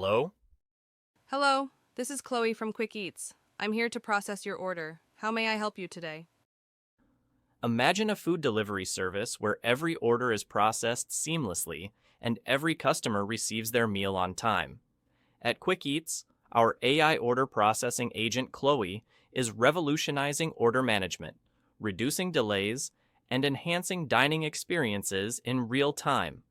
Hello? Hello, this is Chloe from Quick Eats. I'm here to process your order. How may I help you today? Imagine a food delivery service where every order is processed seamlessly and every customer receives their meal on time. At Quick Eats, our AI order processing agent Chloe is revolutionizing order management, reducing delays, and enhancing dining experiences in real time.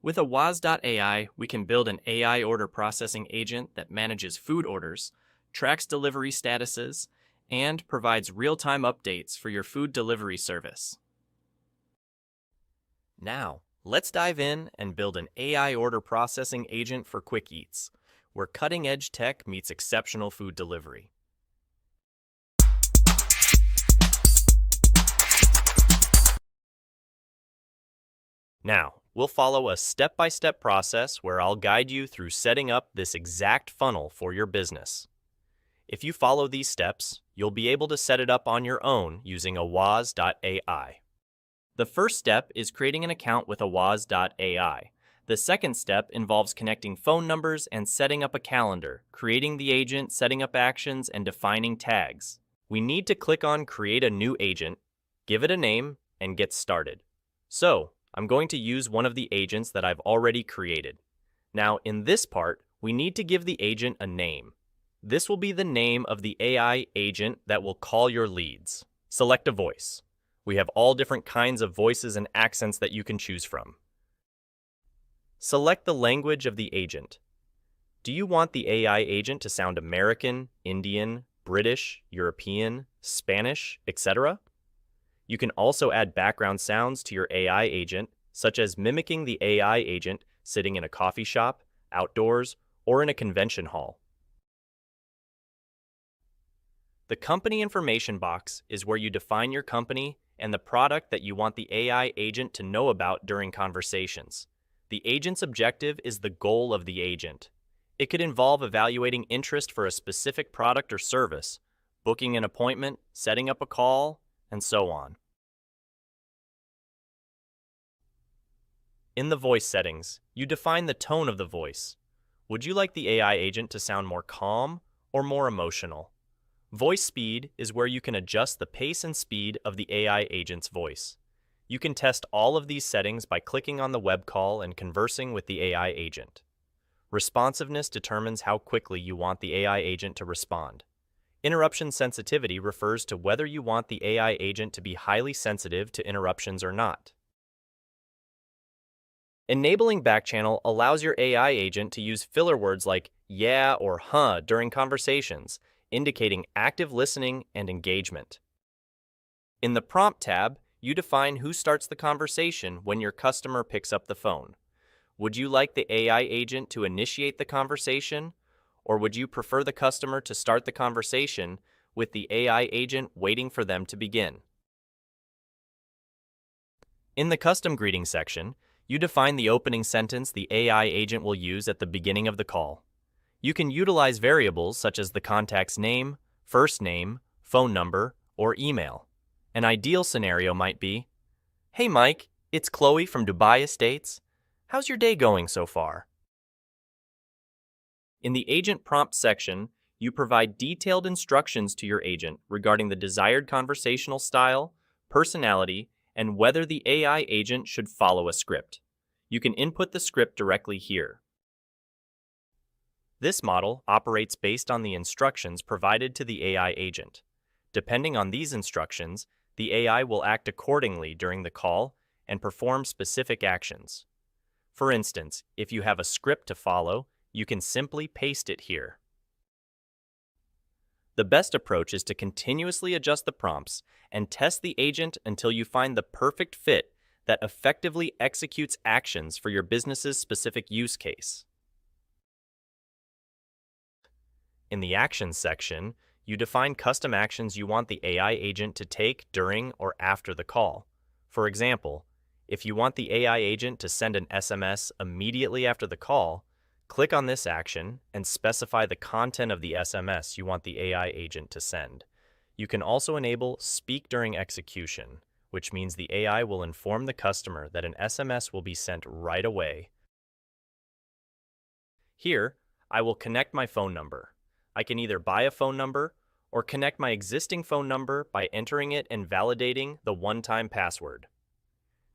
With Awaz.ai, we can build an AI order processing agent that manages food orders, tracks delivery statuses, and provides real-time updates for your food delivery service. Now, let's dive in and build an AI order processing agent for Quick Eats, where cutting-edge tech meets exceptional food delivery. Now, we'll follow a step-by-step process where I'll guide you through setting up this exact funnel for your business. If you follow these steps, you'll be able to set it up on your own using Awaz.ai. The first step is creating an account with Awaz.ai. The second step involves connecting phone numbers and setting up a calendar, creating the agent, setting up actions, and defining tags. We need to click on Create a New Agent, give it a name, and get started. So, I'm going to use one of the agents that I've already created. Now, in this part, we need to give the agent a name. This will be the name of the AI agent that will call your leads. Select a voice. We have all different kinds of voices and accents that you can choose from. Select the language of the agent. Do you want the AI agent to sound American, Indian, British, European, Spanish, etc.? You can also add background sounds to your AI agent, such as mimicking the AI agent sitting in a coffee shop, outdoors, or in a convention hall. The company information box is where you define your company and the product that you want the AI agent to know about during conversations. The agent's objective is the goal of the agent. It could involve evaluating interest for a specific product or service, booking an appointment, setting up a call, and so on. In the voice settings, you define the tone of the voice. Would you like the AI agent to sound more calm or more emotional? Voice speed is where you can adjust the pace and speed of the AI agent's voice. You can test all of these settings by clicking on the web call and conversing with the AI agent. Responsiveness determines how quickly you want the AI agent to respond. Interruption sensitivity refers to whether you want the AI agent to be highly sensitive to interruptions or not. Enabling backchannel allows your AI agent to use filler words like yeah or huh during conversations, indicating active listening and engagement. In the Prompt tab, you define who starts the conversation when your customer picks up the phone. Would you like the AI agent to initiate the conversation, or would you prefer the customer to start the conversation with the AI agent waiting for them to begin? In the Custom Greeting section, you define the opening sentence the AI agent will use at the beginning of the call. You can utilize variables such as the contact's name, first name, phone number, or email. An ideal scenario might be, "Hey Mike, it's Chloe from Dubai Estates. How's your day going so far?" In the Agent Prompt section, you provide detailed instructions to your agent regarding the desired conversational style, personality, and whether the AI agent should follow a script. You can input the script directly here. This model operates based on the instructions provided to the AI agent. Depending on these instructions, the AI will act accordingly during the call and perform specific actions. For instance, if you have a script to follow, you can simply paste it here. The best approach is to continuously adjust the prompts and test the agent until you find the perfect fit that effectively executes actions for your business's specific use case. In the Actions section, you define custom actions you want the AI agent to take during or after the call. For example, if you want the AI agent to send an SMS immediately after the call, click on this action and specify the content of the SMS you want the AI agent to send. You can also enable Speak During Execution, which means the AI will inform the customer that an SMS will be sent right away. Here, I will connect my phone number. I can either buy a phone number or connect my existing phone number by entering it and validating the one-time password.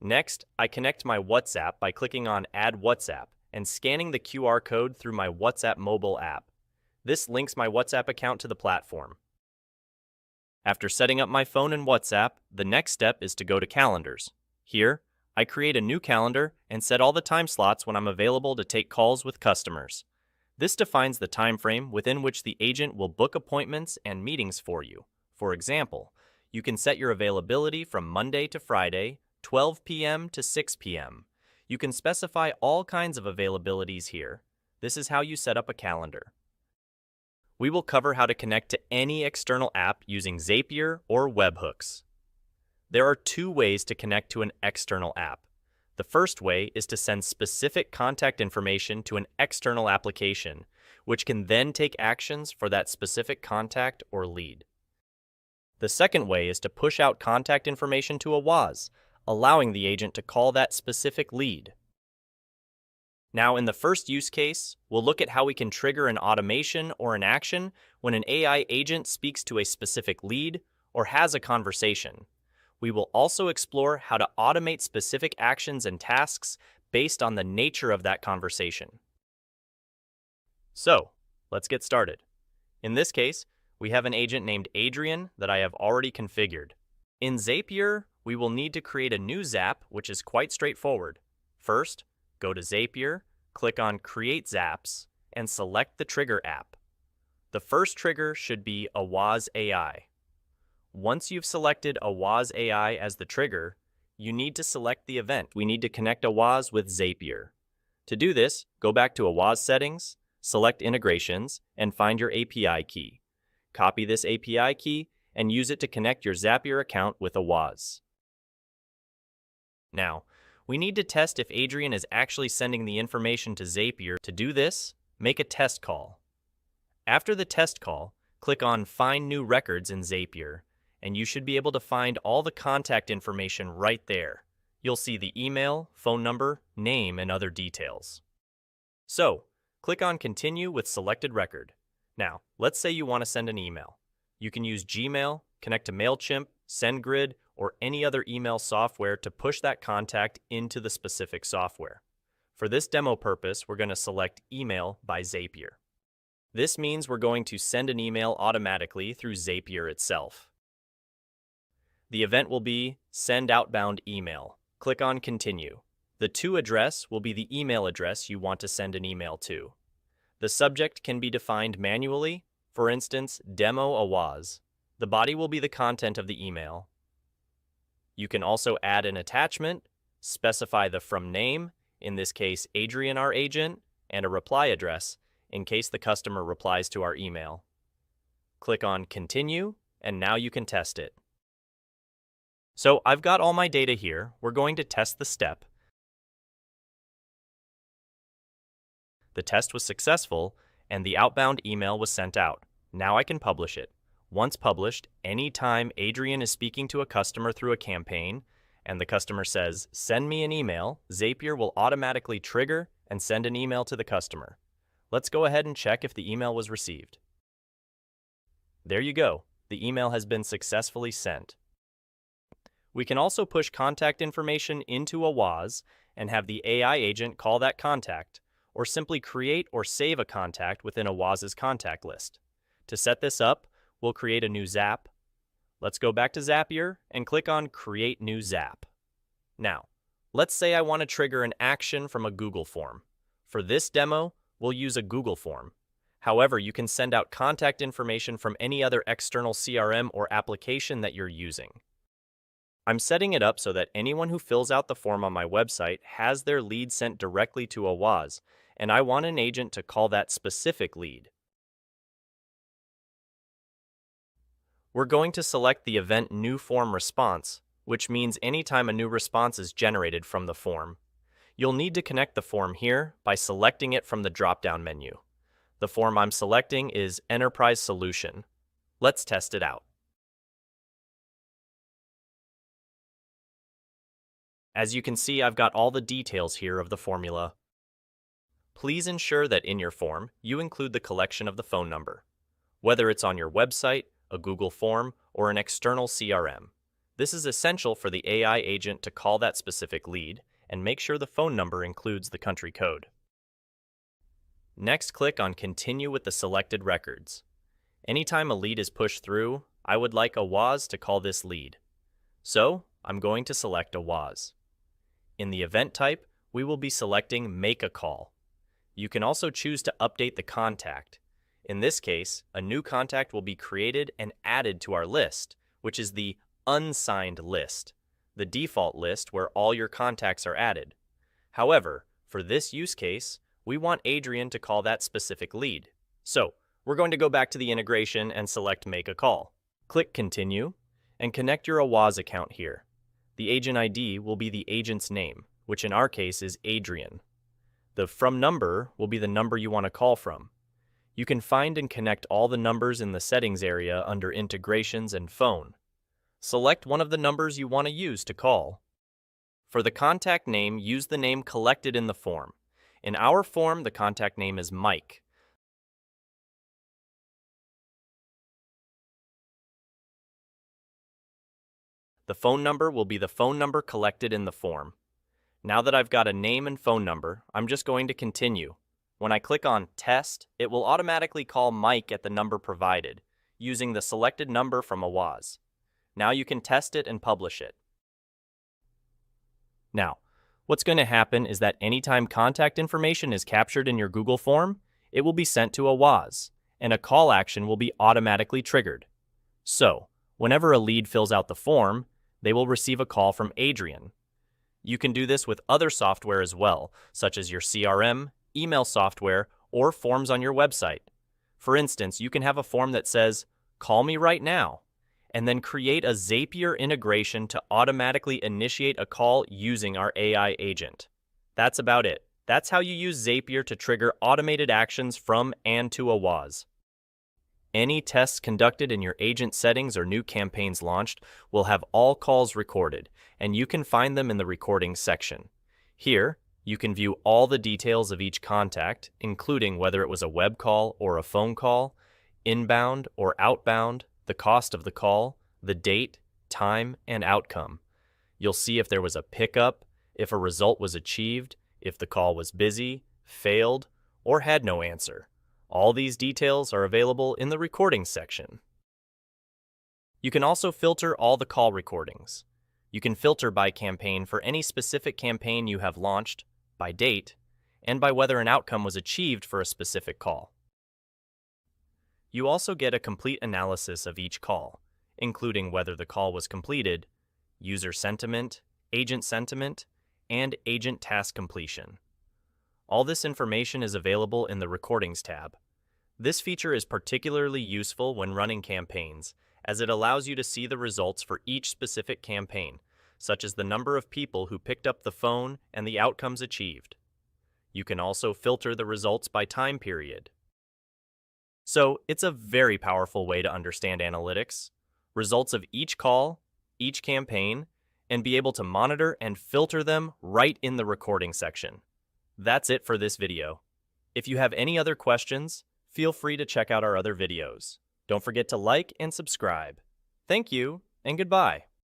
Next, I connect my WhatsApp by clicking on Add WhatsApp and scanning the QR code through my WhatsApp mobile app. This links my WhatsApp account to the platform. After setting up my phone and WhatsApp, the next step is to go to Calendars. Here, I create a new calendar and set all the time slots when I'm available to take calls with customers. This defines the time frame within which the agent will book appointments and meetings for you. For example, you can set your availability from Monday to Friday, 12 p.m. to 6 p.m. You can specify all kinds of availabilities here. This is how you set up a calendar. We will cover how to connect to any external app using Zapier or webhooks. There are two ways to connect to an external app. The first way is to send specific contact information to an external application, which can then take actions for that specific contact or lead. The second way is to push out contact information to a WAS, allowing the agent to call that specific lead. Now, in the first use case, we'll look at how we can trigger an automation or an action when an AI agent speaks to a specific lead or has a conversation. We will also explore how to automate specific actions and tasks based on the nature of that conversation. So, let's get started. In this case, we have an agent named Adrian that I have already configured. In Zapier, we will need to create a new Zap, which is quite straightforward. First, go to Zapier, click on Create Zaps, and select the trigger app. The first trigger should be a WAS AI. Once you've selected a WAS AI as the trigger, you need to select the event. We need to connect a WAS with Zapier. To do this, go back to a WAS settings, select integrations, and find your API key. Copy this API key and use it to connect your Zapier account with a WAS. Now, we need to test if Adrian is actually sending the information to Zapier. To do this, make a test call. After the test call, click on Find New Records in Zapier, and you should be able to find all the contact information right there. You'll see the email, phone number, name, and other details. So, click on Continue with selected record. Now, let's say you want to send an email. You can use Gmail, connect to MailChimp, SendGrid, or any other email software to push that contact into the specific software. For this demo purpose, we're going to select Email by Zapier. This means we're going to send an email automatically through Zapier itself. The event will be Send Outbound Email. Click on Continue. The to address will be the email address you want to send an email to. The subject can be defined manually, for instance, Demo a WAS. The body will be the content of the email. You can also add an attachment, specify the from name, in this case Adrian our agent, and a reply address, in case the customer replies to our email. Click on Continue, and now you can test it. So I've got all my data here. We're going to test the step. The test was successful, and the outbound email was sent out. Now I can publish it. Once published, anytime Adrian is speaking to a customer through a campaign, and the customer says, "Send me an email," Zapier will automatically trigger and send an email to the customer. Let's go ahead and check if the email was received. There you go. The email has been successfully sent. We can also push contact information into a WAS and have the AI agent call that contact, or simply create or save a contact within a WAS's contact list. To set this up, we'll create a new Zap. Let's go back to Zapier and click on Create New Zap. Now, let's say I want to trigger an action from a Google form. For this demo, we'll use a Google form. However, you can send out contact information from any other external CRM or application that you're using. I'm setting it up so that anyone who fills out the form on my website has their lead sent directly to a WAS, and I want an agent to call that specific lead. We're going to select the event New Form Response, which means anytime a new response is generated from the form. You'll need to connect the form here by selecting it from the drop-down menu. The form I'm selecting is Enterprise Solution. Let's test it out. As you can see, I've got all the details here of the formula. Please ensure that in your form, you include the collection of the phone number, whether it's on your website, a Google form, or an external CRM. This is essential for the AI agent to call that specific lead and make sure the phone number includes the country code. Next, click on Continue with the selected records. Anytime a lead is pushed through, I would like a WAS to call this lead. So, I'm going to select a WAS. In the event type, we will be selecting Make a Call. You can also choose to update the contact. In this case, a new contact will be created and added to our list, which is the unsigned list, the default list where all your contacts are added. However, for this use case, we want Adrian to call that specific lead. So, we're going to go back to the integration and select Make a Call. Click Continue, and connect your AWAS account here. The agent ID will be the agent's name, which in our case is Adrian. The From number will be the number you want to call from. You can find and connect all the numbers in the Settings area under Integrations and Phone. Select one of the numbers you want to use to call. For the contact name, use the name collected in the form. In our form, the contact name is Mike. The phone number will be the phone number collected in the form. Now that I've got a name and phone number, I'm just going to continue. When I click on Test, it will automatically call Mike at the number provided, using the selected number from AWAS. Now you can test it and publish it. Now, what's going to happen is that anytime contact information is captured in your Google form, it will be sent to AWAS, and a call action will be automatically triggered. So, whenever a lead fills out the form, they will receive a call from Adrian. You can do this with other software as well, such as your CRM, email software, or forms on your website. For instance, you can have a form that says, "Call me right now," and then create a Zapier integration to automatically initiate a call using our AI agent. That's about it. That's how you use Zapier to trigger automated actions from and to AWAS. Any tests conducted in your agent settings or new campaigns launched will have all calls recorded, and you can find them in the recordings section. Here, you can view all the details of each contact, including whether it was a web call or a phone call, inbound or outbound, the cost of the call, the date, time, and outcome. You'll see if there was a pickup, if a result was achieved, if the call was busy, failed, or had no answer. All these details are available in the recordings section. You can also filter all the call recordings. You can filter by campaign for any specific campaign you have launched, by date, and by whether an outcome was achieved for a specific call. You also get a complete analysis of each call, including whether the call was completed, user sentiment, and agent task completion. All this information is available in the Recordings tab. This feature is particularly useful when running campaigns, as it allows you to see the results for each specific campaign, such as the number of people who picked up the phone and the outcomes achieved. You can also filter the results by time period. So, it's a very powerful way to understand analytics, results of each call, each campaign, and be able to monitor and filter them right in the recording section. That's it for this video. If you have any other questions, feel free to check out our other videos. Don't forget to like and subscribe. Thank you, and goodbye.